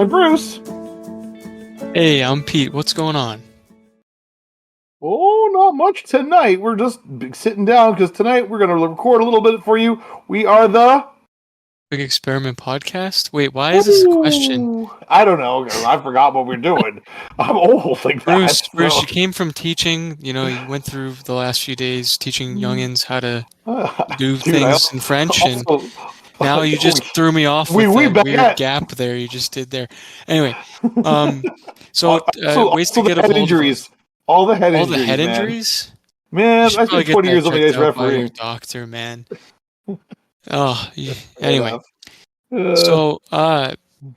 I'm Bruce. Hey, I'm Pete. What's going on? Oh, not much tonight. We're just sitting down because tonight we're going to record a little bit for you. We are the... Big Experiment Podcast? Wait, why is this a question? I don't know. I forgot what we're doing. I'm old like that. Bruce, you came from teaching. You went through the last few days teaching youngins how to do Dude, things in French, and now you just threw me off with that weird gap there you just did there. Anyway, so ways to get a hold injuries. All the head injuries? Man, I spent 20 years on the ice refereeing. Doctor, man. Oh, anyway. So,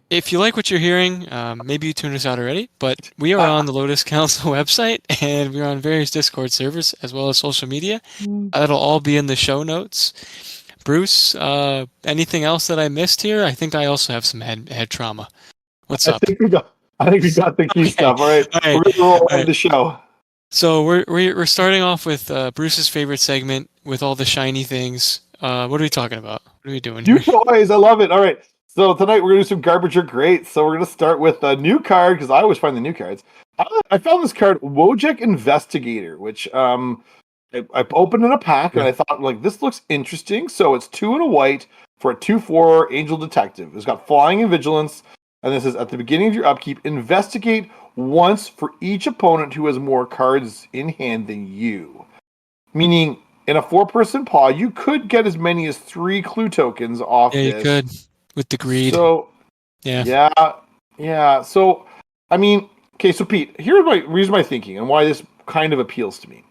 if you like what you're hearing, maybe you tuned us out already, but we are on the Lotus Council website, and we're on various Discord servers, as well as social media. That'll all be in the show notes. Bruce, anything else that I missed here? I think I also have some head trauma. What's up? I think we got the key stuff. All right. We're going to roll into the show. So we're starting off with Bruce's favorite segment with all the shiny things. What are we talking about? What are we doing here? New toys. I love it. All right. So tonight we're going to do some garbage or great. So we're going to start with a new card because I always find the new cards. I found this card, Wojek Investigator, which I opened in a pack and I thought, like, this looks interesting. So it's 2 and a white for a 2/4 Angel Detective. It's got flying and vigilance. And this is at the beginning of your upkeep, investigate once for each opponent who has more cards in hand than you. Meaning, in a 4-person paw, you could get as many as 3 clue tokens off this. Yeah, you could, with the greed. So, yeah. So, I mean, okay, so Pete, here's my thinking and why this kind of appeals to me.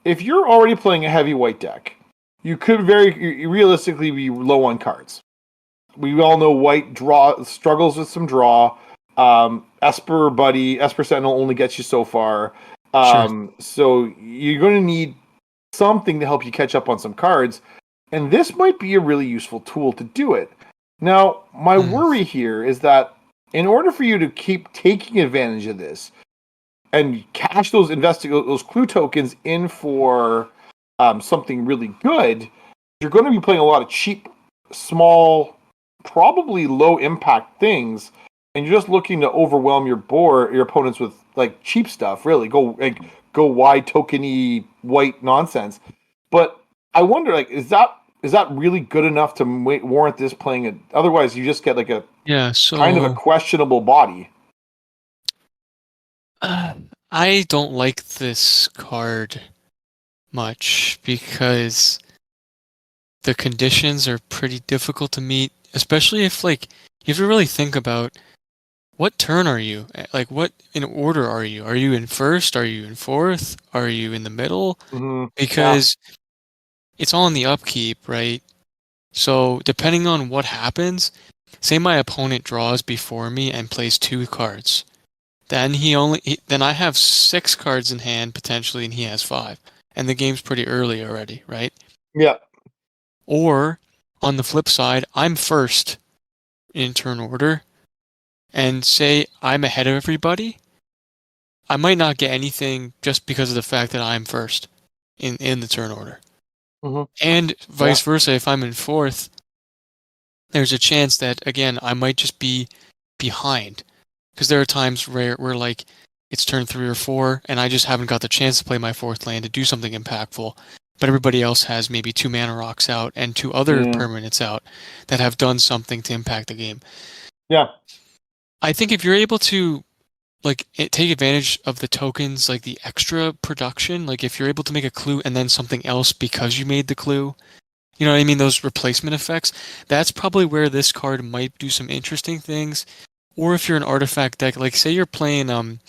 If you're already playing a heavy white deck, you could very realistically be low on cards. We all know white struggles with some draw. Esper Sentinel only gets you so far. Sure. So you're going to need something to help you catch up on some cards. And this might be a really useful tool to do it. Now, my worry here is that in order for you to keep taking advantage of this and cash those clue tokens in for something really good, you're going to be playing a lot of cheap, small, probably low impact things, and you're just looking to overwhelm your opponents with like cheap stuff. Really, go wide tokeny white nonsense. But I wonder, like, is that really good enough to warrant this playing it? Otherwise, you just get like a kind of a questionable body. I don't like this card much because the conditions are pretty difficult to meet. Especially if, like, you have to really think about what turn are you? Like, what in order are you? Are you in first? Are you in fourth? Are you in the middle? Mm-hmm. Because it's all in the upkeep, right? So, depending on what happens, say my opponent draws before me and plays 2 cards. Then then I have 6 cards in hand, potentially, and he has 5. And the game's pretty early already, right? Yeah. Or... on the flip side, I'm first in turn order, and say I'm ahead of everybody, I might not get anything just because of the fact that I'm first in the turn order. Mm-hmm. And vice versa, if I'm in fourth, there's a chance that, again, I might just be behind. Because there are times where like, it's turn 3 or 4, and I just haven't got the chance to play my 4th land to do something impactful. But everybody else has maybe 2 mana rocks out and 2 other permanents out that have done something to impact the game. Yeah. I think if you're able to take advantage of the tokens, like the extra production, like if you're able to make a clue and then something else because you made the clue, you know what I mean? Those replacement effects, that's probably where this card might do some interesting things. Or if you're an artifact deck, like say you're playing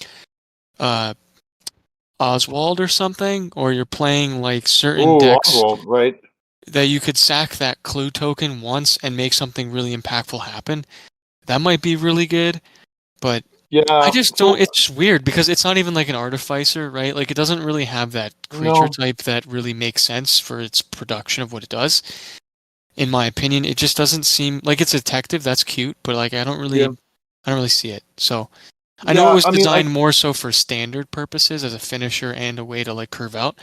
Oswald or something, or you're playing like certain decks Oswald, right? that you could sack that clue token once and make something really impactful happen. That might be really good, but I just don't. It's just weird because it's not even like an artificer, right? Like it doesn't really have that creature type that really makes sense for its production of what it does. In my opinion, it just doesn't seem like it's a detective. That's cute, but like I don't really see it. So. I know it was designed more so for standard purposes as a finisher and a way to like curve out,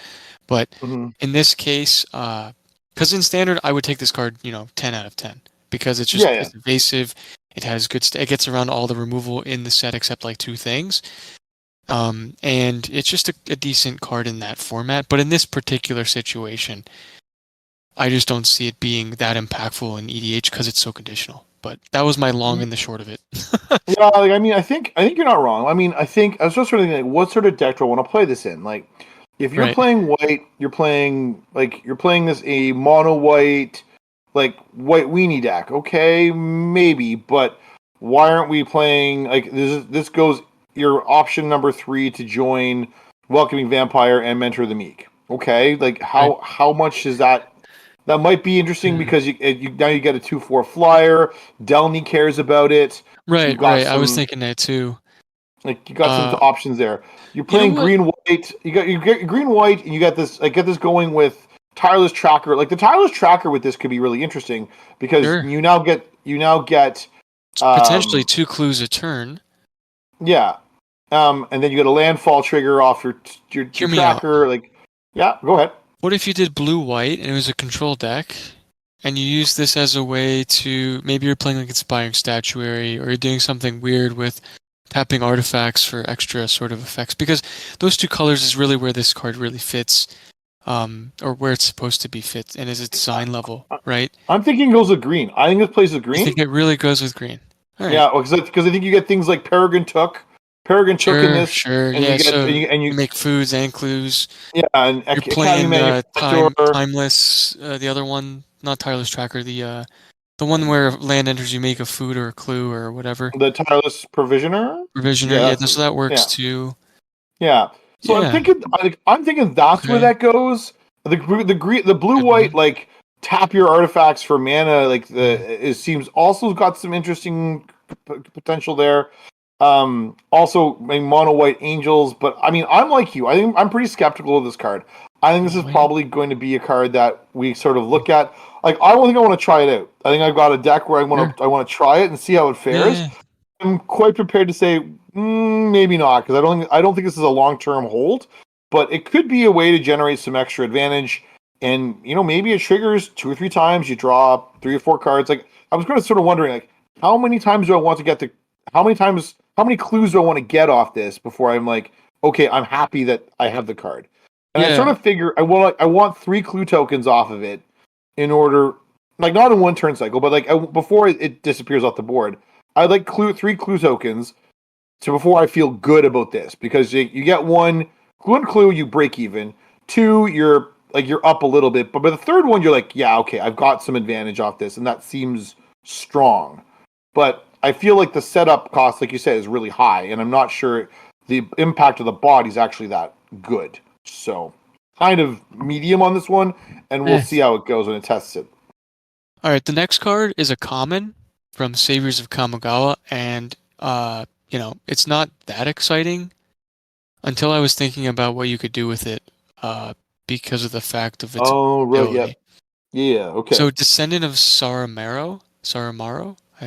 but in this case, because in standard I would take this card, 10 out of 10 because it's just it's evasive, It has good. It gets around all the removal in the set except like 2 things. And it's just a decent card in that format. But in this particular situation, I just don't see it being that impactful in EDH because it's so conditional. But that was my long and the short of it. Yeah, like I mean, I think you're not wrong. I mean, I was just sort of thinking, like, what sort of deck do I want to play this in? Like, if you're playing white, you're playing this a mono white, like white weenie deck. Okay, maybe, but why aren't we playing like this? This goes your option number 3 to join Welcoming Vampire and Mentor the Meek. Okay, like how much is that? That might be interesting because you now you get a 2/4 flyer. Delny cares about it. Right. I was thinking that too. Like you got some options there. You're playing green white. You get green white, and you got this. Get this going with Tireless Tracker. Like the Tireless Tracker with this could be really interesting because you now get potentially 2 clues a turn. Yeah, and then you get a landfall trigger off your tracker. Like, yeah, go ahead. What if you did blue-white and it was a control deck, and you use this as a way to maybe you're playing like Inspiring Statuary, or you're doing something weird with tapping artifacts for extra sort of effects, because those 2 colors is really where this card really fits, or where it's supposed to be fit, and is its design level, right? I'm thinking it goes with green. I think this plays with green. I think it really goes with green. Right. Yeah, because I think you get things like Peregrine Took in this. Sure, and you make foods and clues. Yeah, and you're playing Timeless, the other one, not Tireless Tracker, the one where land enters, you make a food or a clue or whatever. The Tireless Provisioner. Yeah, so that works too. Yeah, so I'm thinking that's where that goes. The blue white like tap your artifacts for mana. Like it seems also got some interesting potential there. Also mono white angels, but I mean I'm like you. I think I'm pretty skeptical of this card. I think this is probably going to be a card that we sort of look at. Like I don't think I want to try it out. I think I've got a deck where I want to try it and see how it fares. Yeah. I'm quite prepared to say maybe not, because I don't think this is a long-term hold, but it could be a way to generate some extra advantage. And maybe it triggers 2 or 3 times. You draw 3 or 4 cards. Like I was kind of sort of wondering, like how many times do I want to get to? How many clues do I want to get off this before I'm like, okay, I'm happy that I have the card. And I sort of figure I want 3 clue tokens off of it in order, like not in one turn cycle, but like before it disappears off the board. I'd like 3 clue tokens to before I feel good about this, because you get 1 clue, you break even. 2, you're up a little bit, but by the 3rd one, you're like, yeah, okay, I've got some advantage off this, and that seems strong. But I feel like the setup cost, like you said, is really high, and I'm not sure the impact of the body is actually that good. So, kind of medium on this one, and we'll see how it goes when it tests it. All right, the next card is a common from Saviors of Kamigawa, and it's not that exciting until I was thinking about what you could do with it, because of the fact of its ability. Yeah, okay. So, Descendant of Saramaro.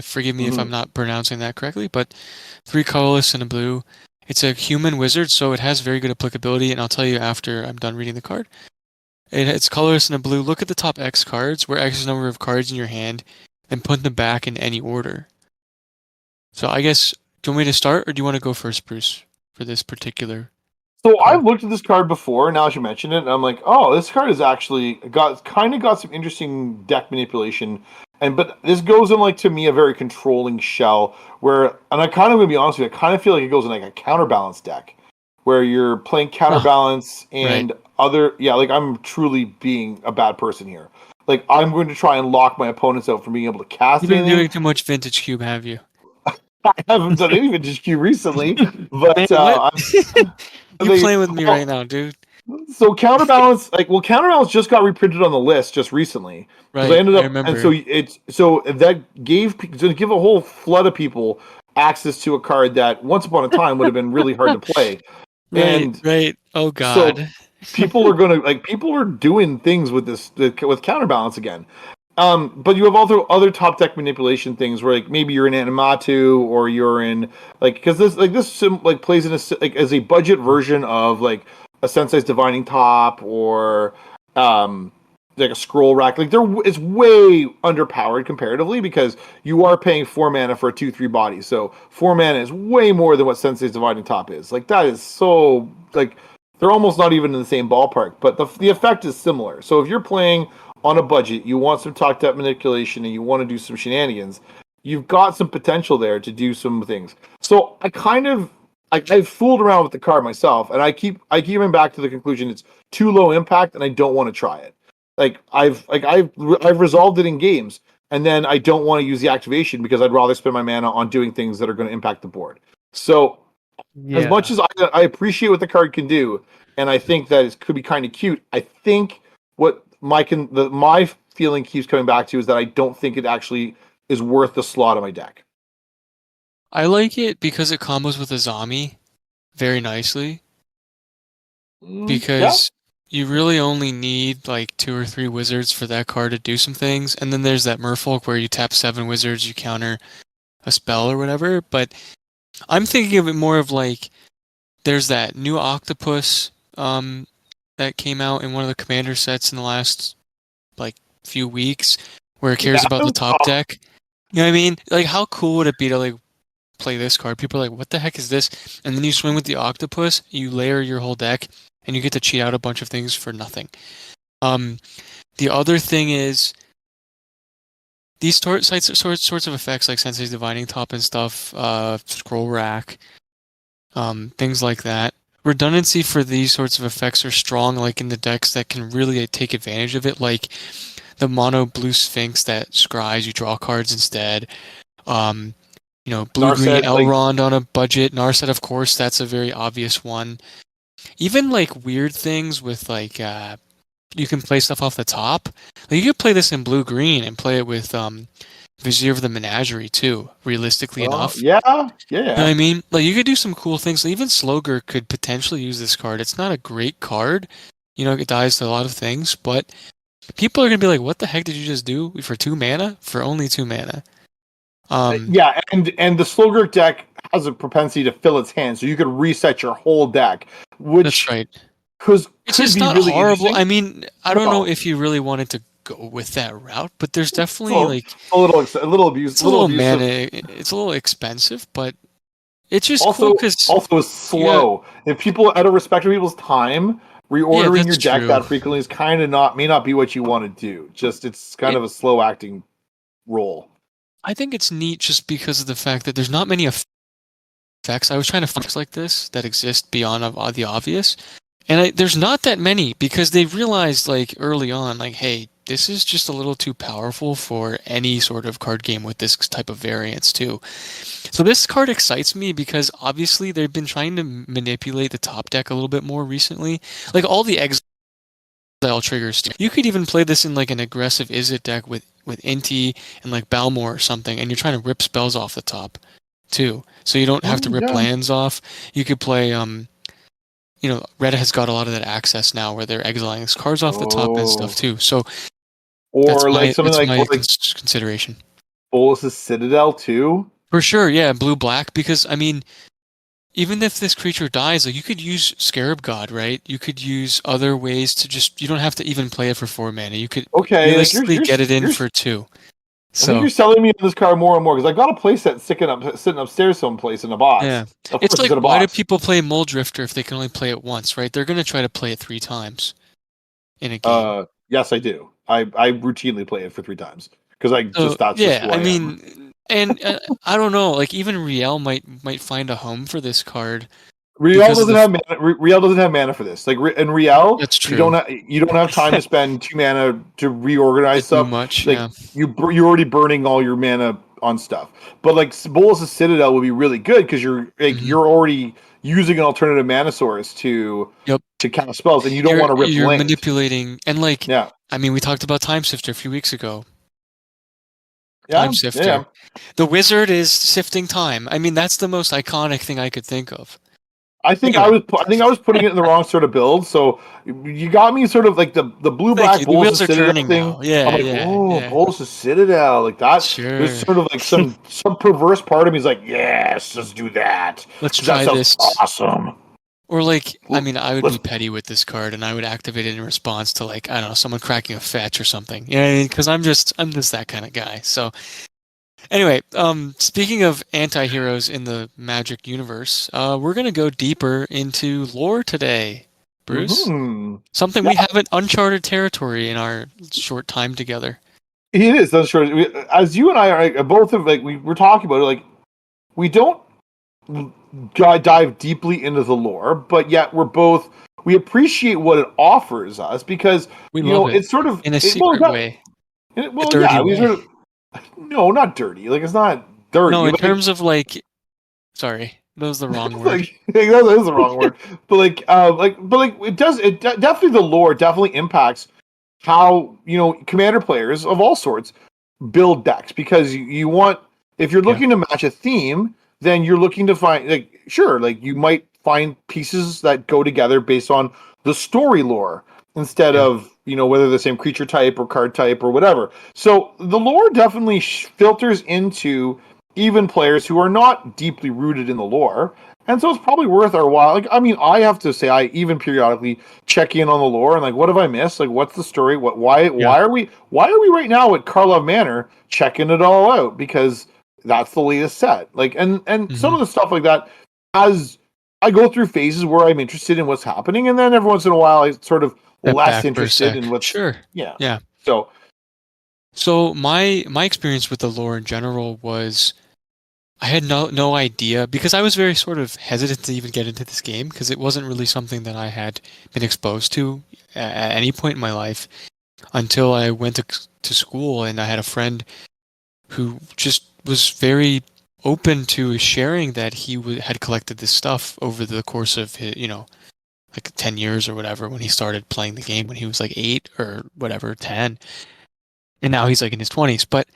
Forgive me if I'm not pronouncing that correctly, but 3 colorless and a blue. It's a human wizard, so it has very good applicability, and I'll tell you after I'm done reading the card. It's colorless and a blue. Look at the top X cards, where X is the number of cards in your hand, and put them back in any order. So I guess, do you want me to start, or do you want to go first, Bruce, for this particular? So I've looked at this card before, now as you mentioned it, and I'm like, oh, this card has actually got some interesting deck manipulation. But this goes in, like, to me, a very controlling shell where, and I kind of going to be honest with you, I kind of feel like it goes in like a counterbalance deck where you're playing counterbalance and I'm truly being a bad person here. Like, I'm going to try and lock my opponents out from being able to cast anything. You've been doing too much Vintage Cube, have you? I haven't done any Vintage Cube recently, but you're playing with me right now, dude. So counterbalance, counterbalance just got reprinted on the list just recently. Right, I remember. And so that to give a whole flood of people access to a card that once upon a time would have been really hard to play. Right. Oh God. So people are doing things with this with counterbalance again. But you have other top deck manipulation things where, like, maybe you're in Animatu or you're in, like, because this plays in as a budget version of, like, a Sensei's Divining Top or like a scroll rack. Like it's way underpowered comparatively because you are paying 4 mana for a 2/3 body. So 4 mana is way more than what Sensei's Dividing Top is. Like that is so like they're almost not even in the same ballpark, but the effect is similar. So if you're playing on a budget, you want some talked up manipulation and you want to do some shenanigans, you've got some potential there to do some things. So I've fooled around with the card myself, and I keep coming back to the conclusion it's too low impact, and I don't want to try it. I've resolved it in games, and then I don't want to use the activation because I'd rather spend my mana on doing things that are going to impact the board. So, as much as I appreciate what the card can do, and I think that it could be kind of cute, I think what my feeling keeps coming back to is that I don't think it actually is worth the slot of my deck. I like it because it combos with Azami very nicely. Because you really only need like 2 or 3 wizards for that card to do some things, and then there's that Merfolk where you tap 7 wizards, you counter a spell or whatever. But I'm thinking of it more of like there's that new octopus that came out in one of the commander sets in the last like few weeks where it cares about the top deck. You know what I mean? Like how cool would it be to like play this card? People are like, what the heck is this? And then you swing with the octopus, you layer your whole deck, and you get to cheat out a bunch of things for nothing. The other thing is these sorts of effects like Sensei's Divining Top and stuff, Scroll Rack, things like that. Redundancy for these sorts of effects are strong, like in the decks that can really take advantage of it, like the mono blue Sphinx that scries, you draw cards instead. Blue-green Elrond on a budget. Narset, of course, that's a very obvious one. Even like weird things with like you can play stuff off the top. Like you could play this in blue-green and play it with Vizier of the Menagerie too, realistically enough. Yeah. You know what I mean? Like you could do some cool things. Even Slogur could potentially use this card. It's not a great card. You know, it dies to a lot of things, but people are going to be like, what the heck did you just do for 2 mana? For only 2 mana. And the Slogur deck has a propensity to fill its hand, so you could reset your whole deck. That's right. Because it's just not really horrible. I mean, I don't know if you really wanted to go with that route, but there's definitely a little abuse. It's a little mana. It's a little expensive, but it's just also cool because also is slow. If people, out of respect for people's time, reordering your deck that frequently is kind of may not be what you want to do. Just it's kind of a slow acting role. I think it's neat just because of the fact that there's not many effects. I was trying to find effects like this that exist beyond the obvious, and there's not that many because they realized like early on, like, hey, this is just a little too powerful for any sort of card game with this type of variance too. So this card excites me because obviously they've been trying to manipulate the top deck a little bit more recently. Like all the exile triggers. You could even play this in like an aggressive Izzet deck with Inti and like Balmor or something, and you're trying to rip spells off the top too. So you don't have to rip lands off. You could play Red has got a lot of that access now where they're exiling these cards off the top and stuff too. So something like consideration. Bolas's Citadel too? For sure, yeah, blue-black, because I mean even if this creature dies, like you could use Scarab God, right? You could use other ways to you don't have to even play it for 4 mana. You could realistically get it in for 2. So, I think you're selling me on this card more and more because I've got a playset sitting upstairs someplace in a box. Yeah, it's like why do people play Mole Drifter if they can only play it once, right? They're going to try to play it 3 times in a game. Yes, I do. I routinely play it for 3 times because that's just who I am. And I don't know, like even Riel might find a home for this card. Riel doesn't have mana. Riel doesn't have mana for this. Like in Riel, that's true. You don't have time to spend 2 mana to reorganize stuff. Too much. Like you're already burning all your mana on stuff. But like Bolas's Citadel would be really good because you're already using an alternative mana source to cast spells, and you don't want to rip You're lands. manipulating, and I mean, we talked about Time Sifter a few weeks ago. Time Sifter. Yeah. The wizard is sifting time. I mean, that's the most iconic thing I could think of. I think I was putting it in the wrong sort of build. So you got me sort of like the blue black Bolas's Citadel thing. Now. Yeah, Bolas's Citadel, like that. Sure. There's sort of like some perverse part of me is like, yes, let's do that. Let's try this. Awesome. Or like, I mean, I would be petty with this card, and I would activate it in response to like, I don't know, someone cracking a fetch or something. You know what I mean? Because I'm just that kind of guy. So anyway, speaking of anti-heroes in the Magic universe, we're gonna go deeper into lore today, Bruce. Mm-hmm. Something we haven't uncharted territory in our short time together. It is. That's true. As you and I are both of like we're talking about it, like we don't dive deeply into the lore, but yet we appreciate what it offers us because We love it. It's sort of In a secret way. A dirty way. Sort of, no, not dirty. Like it's not dirty. No, in terms of like, sorry, that was the wrong word. That is the wrong word. But it does. Definitely the lore definitely impacts how commander players of all sorts build decks because you want if you're looking to match a theme, then you're looking to find you might find pieces that go together based on the story lore instead of whether the same creature type or card type or whatever. So the lore definitely filters into even players who are not deeply rooted in the lore. And so it's probably worth our while. Like, I mean, I have to say, I even periodically check in on the lore and like, what have I missed? Like, what's the story? Why are we right now at Karlov Manor checking it all out? Because that's the latest set. Like, and some of the stuff like that, as I go through phases where I'm interested in what's happening, and then every once in a while I sort of less interested in what's yeah. So my experience with the lore in general was I had no idea because I was very sort of hesitant to even get into this game because it wasn't really something that I had been exposed to at any point in my life until I went to school and I had a friend who just was very open to sharing that he had collected this stuff over the course of his, like 10 years or whatever when he started playing the game when he was like 8 or whatever, 10. And now he's like in his 20s. But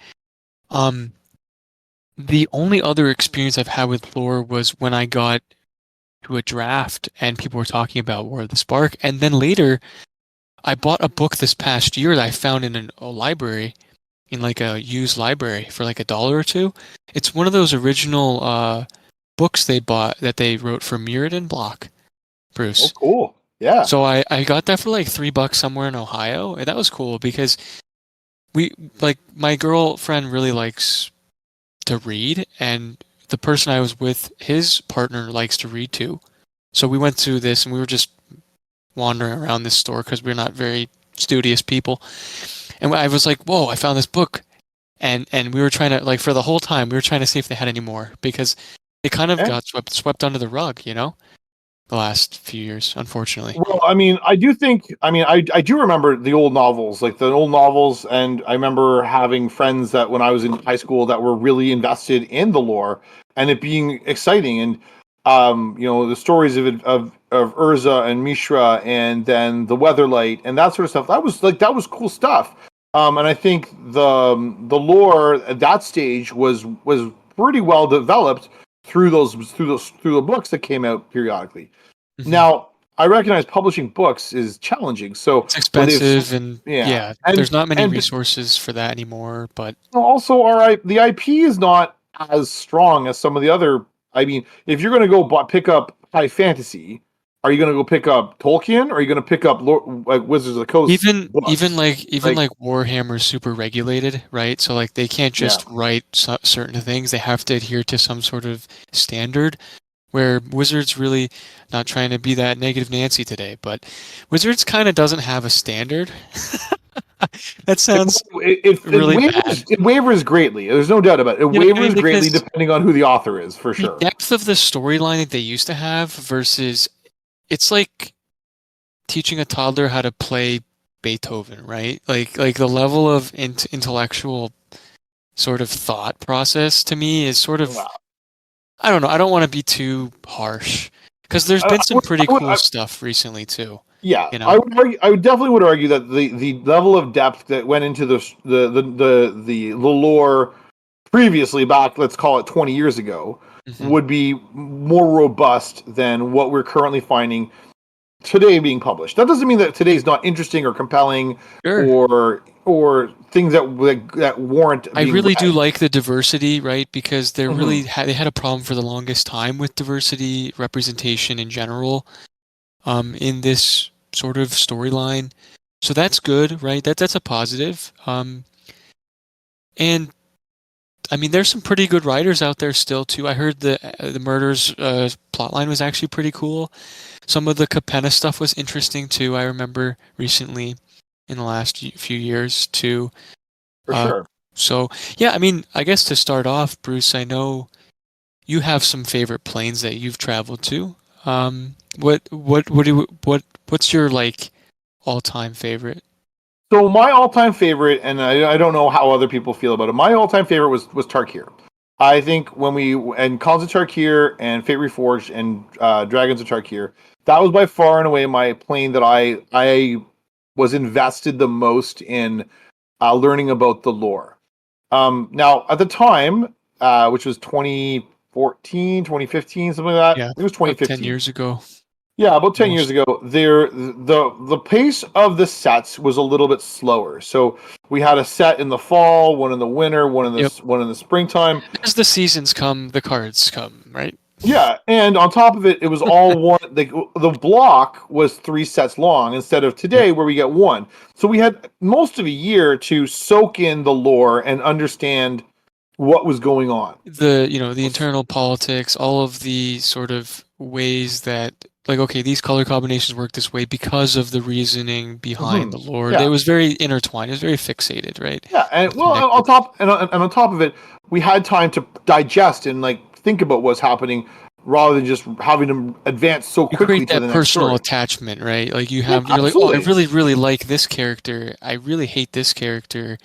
the only other experience I've had with lore was when I got to a draft and people were talking about War of the Spark. And then later, I bought a book this past year that I found in a library, in like a used library for like $1 or $2. It's one of those original books they bought that they wrote for Mirrodin Block, Bruce. Oh, cool. Yeah. So I got that for like $3 somewhere in Ohio. And that was cool because my girlfriend really likes to read, and the person I was with, his partner likes to read too. So we went to this and we were just wandering around this store because we're not very studious people. And I was like, whoa, I found this book. And we were trying to, like, for the whole time, we were trying to see if they had any more because it kind of got swept under the rug, the last few years, unfortunately. Well, I mean, I do remember the old novels, and I remember having friends that when I was in high school that were really invested in the lore and it being exciting, and the stories of Urza and Mishra, and then the Weatherlight and that sort of stuff. That was cool stuff. And I think the lore at that stage was pretty well developed through the books that came out periodically. Mm-hmm. Now, I recognize publishing books is challenging, so it's expensive and there's not many resources for that anymore. But also, the IP is not as strong as some of the other. I mean, if you're going to go pick up high fantasy, are you going to go pick up Tolkien, or are you going to pick up like Wizards of the Coast? Even like Warhammer is super regulated, right? So like they can't just write certain things; they have to adhere to some sort of standard. Where Wizards really, not trying to be that negative Nancy today, but Wizards kind of doesn't have a standard. That sounds really bad. It wavers greatly. There's no doubt about it. It wavers greatly depending on who the author is, for sure. The depth of the storyline that they used to have versus, it's like teaching a toddler how to play Beethoven, right? Like the level of intellectual sort of thought process to me is sort of. Wow. I don't know. I don't want to be too harsh because there's been some pretty cool stuff recently too. Yeah, I would definitely argue that the level of depth that went into the lore previously, back, let's call it 20 years ago, would be more robust than what we're currently finding today being published. That doesn't mean that today's not interesting or compelling, Sure. or things that warrant. I being really read. do like the diversity, right? Because they're really Mm-hmm. they had a problem for the longest time with diversity representation in general, in this sort of storyline. So that's good, right? That's a positive. And I mean, there's some pretty good writers out there still too. I heard the murders plotline was actually pretty cool. Some of the Capenna stuff was interesting too. I remember recently in the last few years too. For sure. So yeah, I mean, I guess to start off, Bruce, I know you have some favorite planes that you've traveled to. What's your like all-time favorite? So my all-time favorite, and I don't know how other people feel about it. My all-time favorite was Tarkir. I think when we and Cons of Tarkir and Fate Reforged and Dragons of Tarkir, that was by far and away my plane that I was invested the most in learning about the lore. Now at the time, which was 2014, 2015, something like that. Yeah, I think it was about 10 2015. years ago. Yeah, about 10 years Almost. ago, the pace of the sets was a little bit slower. So we had a set in the fall, one in the winter, Yep. one in the springtime. As the seasons come, the cards come, right? Yeah, and on top of it, it was all one. The block was 3 sets long instead of Yep. today where we get one. So we had most of a year to soak in the lore and understand what was going on. The internal politics, all of the sort of ways that like okay, these color combinations work this way because of the reasoning behind the lore. It Yeah, was very intertwined. It was very fixated, right? yeah, and And well, connected. on top of it, we had time to digest and like think about what's happening rather than just having to advance so You quickly create to that the next personal story. attachment, right? Like Yeah, you're like, oh, I absolutely. really, really like this character. I really hate this character.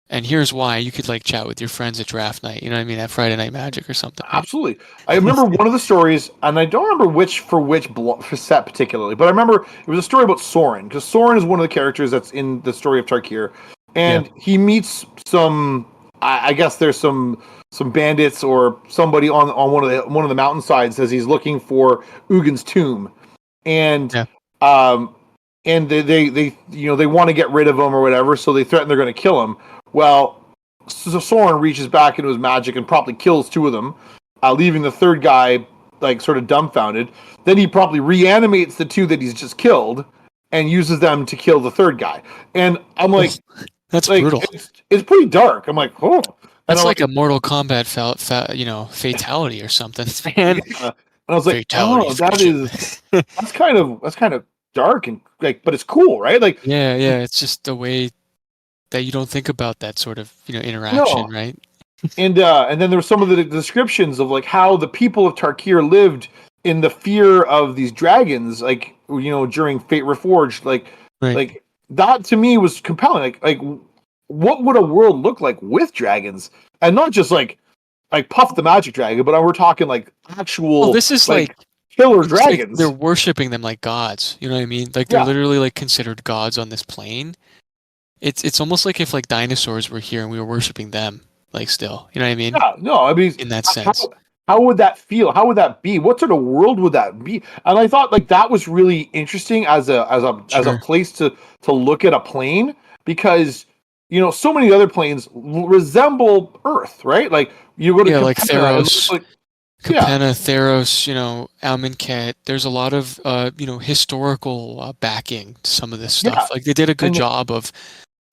And here's why. You could like chat with your friends at draft night, you know what I mean? At Friday Night Magic or something, right? Absolutely. I remember one of the stories, and I don't remember for set particularly, but I remember it was a story about Soren, because Soren is one of the characters that's in the story of Tarkir, Yeah. and he meets some. I guess there's some bandits or somebody on one of the mountainsides as he's looking for Ugin's tomb, and Yeah. um, and they want to get rid of him or whatever, so they threaten they're going to kill him. Well, so Soren reaches back into his magic and promptly kills 2 of them, leaving the third guy like sort of dumbfounded. Then he promptly reanimates the 2 that he's just killed and uses them to kill the third guy. And I'm like, Oh, that's brutal. it's pretty dark. I'm like, oh, and That's I'm like a like, Mortal Kombat fatality or something, man. yeah. And I was like, Fatality oh, vision. that's kind of dark and like, but it's cool, right? Like, Yeah, yeah. It's just the way that you don't think about that sort of, interaction, no. right? And then there were some of the descriptions of like how the people of Tarkir lived in the fear of these dragons, like during Fate Reforged, Right. like that to me was compelling. Like what would a world look like with dragons, and not just like Puff the Magic Dragon, but we're talking like Well, actual this is like like killer it's like they're dragons. worshiping them like gods. You know what I mean? Like they're Yeah, literally like considered gods on this plane. It's almost like if like dinosaurs were here and we were worshiping them, like still. You know what I mean? yeah. No, I mean, In that how sense. how would that feel? How would that be? What sort of world would that be? And I thought like that was really interesting as a Sure. place to look at a plane, because so many other planes resemble Earth, right? Like you go to Yeah, like Capenna and it looks Theros, like, yeah, Capenna, Theros, Amonkhet. There's a lot of historical backing to some of this yeah, stuff. Like they did a good and job of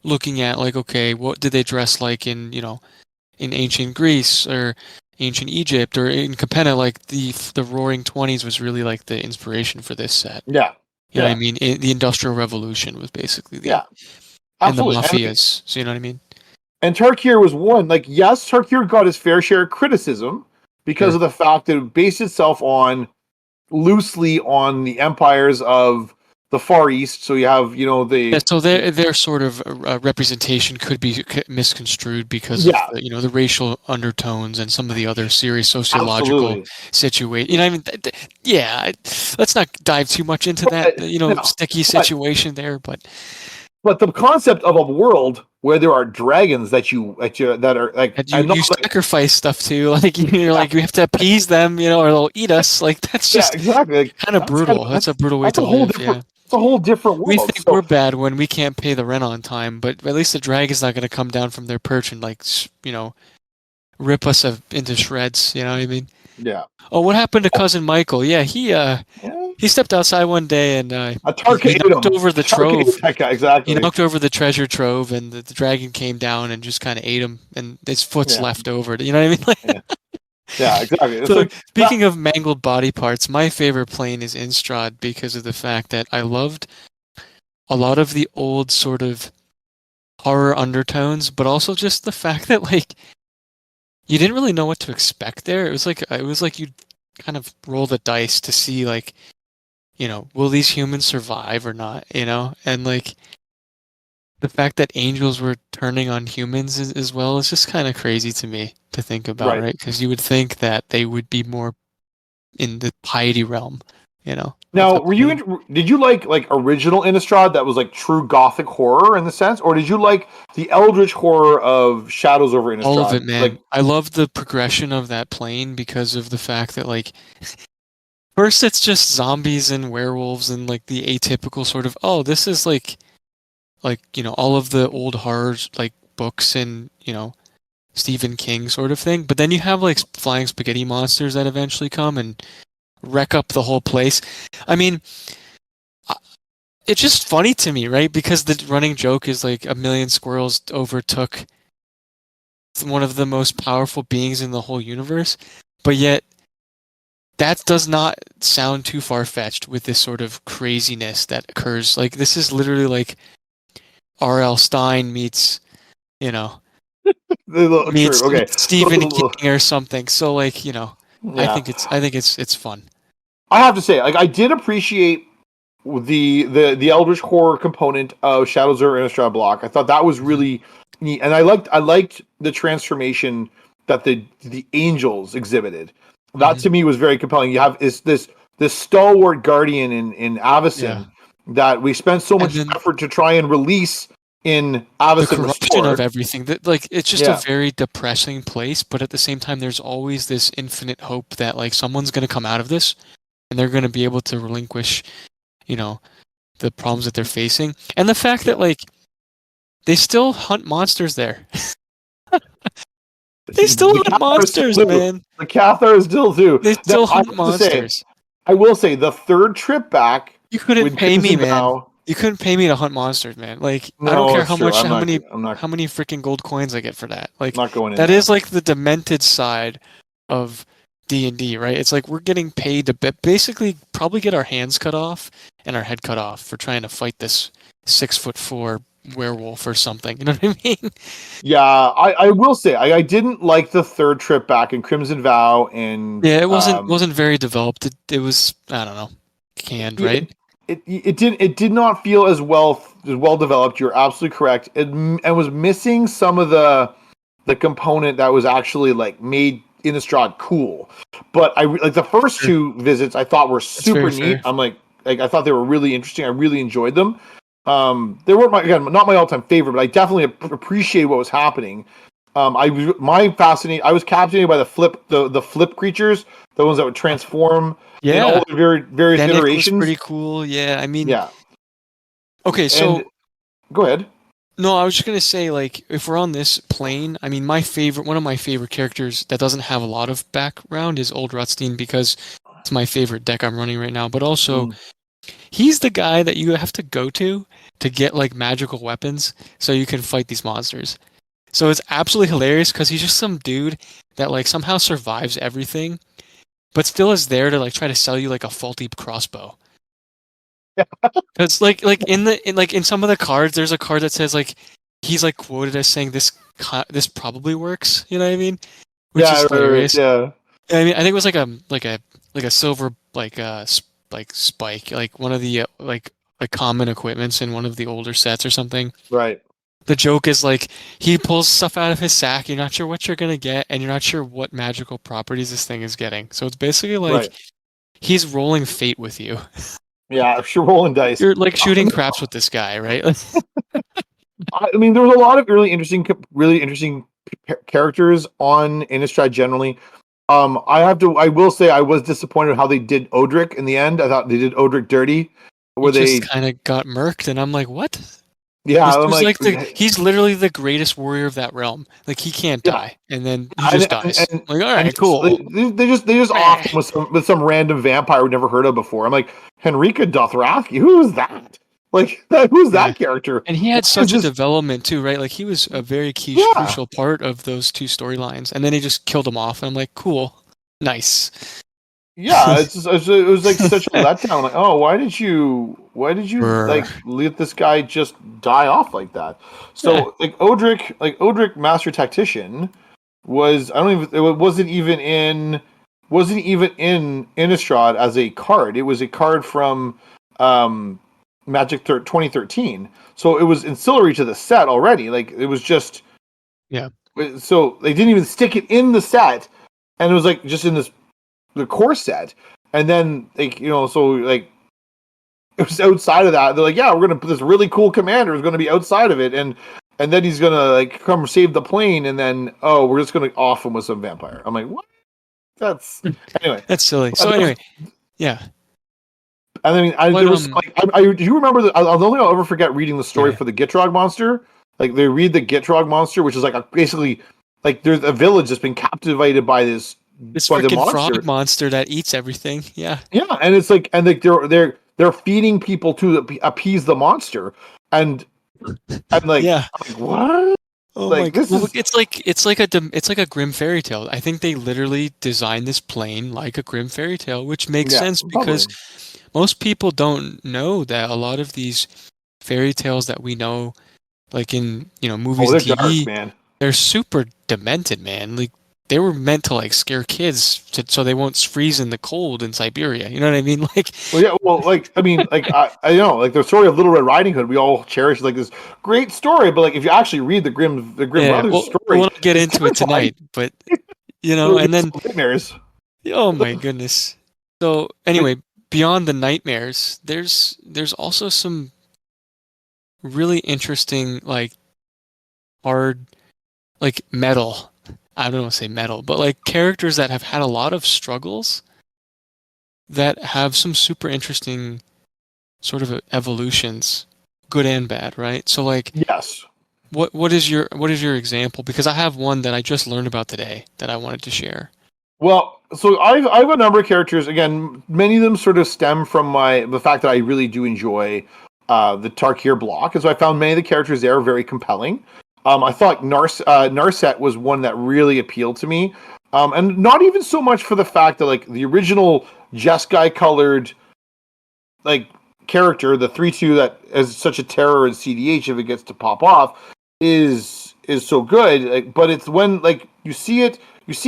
looking at like, okay, what did they dress like in ancient Greece or ancient Egypt or in Capenna? Like the Roaring Twenties was really like the inspiration for this set. yeah, You know what I yeah, mean? The Industrial Revolution was basically yeah, and the absolutely. mafias. So you know what I mean? And Tarkir was one. Like, yes, Tarkir got his fair share of criticism because Sure. of the fact that it based itself on loosely on the empires of the Far East. So you have, Yeah, so their sort of representation could be misconstrued because of yeah, the racial undertones and some of the other serious sociological absolutely. situation. I mean, yeah, let's not dive too much into that No, sticky but situation there. But But the concept of a world where there are dragons that are like, And and not you like, sacrifice stuff to, like you're like, we have to appease them, or they'll eat us. Like that's just exactly. Like, kind of brutal. That's a brutal way that's to a whole live. different. Yeah. It's a whole different We world. think we're bad when we can't pay the rent on time, but at least the dragon's not going to come down from their perch and rip us into shreds. You know what I mean? Yeah. Oh, what happened to cousin Michael? Yeah, he stepped outside one day and A he knocked over the trove. That guy, exactly. He knocked over the treasure trove, and the dragon came down and just kind of ate him, and his foot's left over. You know what I mean? Yeah, exactly. It's So speaking of mangled body parts, my favorite plane is Instrad because of the fact that I loved a lot of the old sort of horror undertones, but also just the fact that like you didn't really know what to expect there. It was like you kind of roll the dice to see like, will these humans survive or not, And like the fact that angels were turning on humans as well is just kind of crazy to me to think about, right? Because you would think that they would be more in the piety realm, Now, did you like original Innistrad that was like true gothic horror in the sense, or did you like the eldritch horror of Shadows over Innistrad? All of it, man. Like, I love the progression of that plane because of the fact that like first it's just zombies and werewolves and like the atypical sort of, oh, this is like all of the old horror like books and Stephen King sort of thing. But then you have like flying spaghetti monsters that eventually come and wreck up the whole place. I mean, it's just funny to me, right? Because the running joke is like a million squirrels overtook one of the most powerful beings in the whole universe, but yet that does not sound too far-fetched with this sort of craziness that occurs. Like this is literally like R.L. Stein meets Stephen King or something. So like, I think it's fun. I have to say, like, I did appreciate the eldritch horror component of Shadows over Innistrad block. I thought that was really neat, and I liked the transformation that the angels exhibited. That to me was very compelling. You have this stalwart guardian in Avacyn that we spent so much effort to try and release in Avacyn the corruption Restored. of everything. That like it's just a very depressing place, but at the same time, there's always this infinite hope that like someone's going to come out of this, and they're going to be able to relinquish, the problems that they're facing, and the fact that like they still hunt monsters there. They still hunt monsters, man. The Cathars still do. They still hunt monsters. I will say the third trip back. You couldn't pay me, man. You couldn't pay me to hunt monsters, man. Like I don't care how many freaking gold coins I get for that. Like that is like the demented side of D&D, right? It's like we're getting paid to basically probably get our hands cut off and our head cut off for trying to fight this 6'4" werewolf or something. You know what I mean? Yeah, I will say I didn't like the third trip back in Crimson Vow, and it wasn't very developed. It was, I don't know, canned, right? It did not feel as well developed. You're absolutely correct. It was missing some of the component that was actually like made Innistrad cool. But I like the first two visits I thought were super neat. I'm like I thought they were really interesting. I really enjoyed them. They weren't not my all-time favorite, but I definitely appreciated what was happening. I was captivated by the flip creatures, the ones that would transform. Yeah, all the various iterations. Was pretty cool. Yeah, I mean, yeah. Okay, so go ahead. No, I was just gonna say, like, if we're on this plane, I mean, one of my favorite characters that doesn't have a lot of background is Old Rutstein because it's my favorite deck I'm running right now. But also, he's the guy that you have to go to get like magical weapons so you can fight these monsters. So it's absolutely hilarious because he's just some dude that like somehow survives everything, but still is there to like try to sell you like a faulty crossbow. Because like in some of the cards, there's a card that says like he's like quoted as saying this probably works. You know what I mean? Which is hilarious. Yeah. I mean, I think it was like a silver spike, like one of the like common equipments in one of the older sets or something. Right. The joke is like he pulls stuff out of his sack. You're not sure what you're gonna get, and you're not sure what magical properties this thing is getting. So it's basically like he's rolling fate with you. Yeah, sure, rolling dice. You're like shooting craps with this guy, right? I mean, there was a lot of really interesting characters on Innistrad generally. I will say I was disappointed how they did Odric in the end. I thought they did Odric dirty. He just kind of got murked, and I'm like, what? Yeah, I'm He's like, he's literally the greatest warrior of that realm. Like he can't die, and then he just dies. And, I'm like, all right, cool. They just off him with some random vampire we've never heard of before. I'm like, Henrika Dothraki, who's that? Like, who's that character? And he had such a development too, right? Like he was a very crucial part of those two storylines, and then he just killed him off. And I'm like, cool, nice. Yeah, it was like such a letdown. I'm like, oh, why did you like let this guy just die off like that? So like Odric Master Tactician wasn't even in Innistrad as a card. It was a card from Magic 2013. So it was ancillary to the set already. Like it was just So they didn't even stick it in the set, and it was like just in the core set, and then like so like it was outside of that. They're like, yeah, we're gonna put this really cool commander is gonna be outside of it, and then he's gonna like come save the plane, and then we're just gonna off him with some vampire. I'm like, what? That's anyway. That's silly. So anyway, yeah. And I mean, do you remember the only thing I'll ever forget reading the story for the Gitrog monster? Like they read the Gitrog monster, which is like basically like there's a village that's been captivated by this freaking frog monster that eats everything. Yeah, and it's like they're feeding people to appease the monster, and like I'm like, what? Oh like, my god! It's like a grim fairy tale. I think they literally designed this plane like a grim fairy tale, which makes sense because most people don't know that a lot of these fairy tales that we know, like in movies and TV, dark, man. They're super demented, man. Like they were meant to like scare kids so they won't freeze in the cold in Siberia. You know what I mean? Like, I know, like the story of Little Red Riding Hood, we all cherish like this great story, but like if you actually read the Grimm brothers story, we'll get into it tonight. But and then nightmares. Oh my goodness. So anyway, beyond the nightmares, there's also some really interesting like hard like metal. I don't want to say metal, but like characters that have had a lot of struggles that have some super interesting sort of evolutions, good and bad, right? So like, yes. What is your example? Because I have one that I just learned about today that I wanted to share. Well, so I have a number of characters. Again, many of them sort of stem from the fact that I really do enjoy the Tarkir block, and so I found many of the characters there very compelling. I thought Narset was one that really appealed to me. And not even so much for the fact that like the original Jeskai colored like character, the 3/2 that is such a terror in CDH if it gets to pop off, is so good. Like, but it's when like you see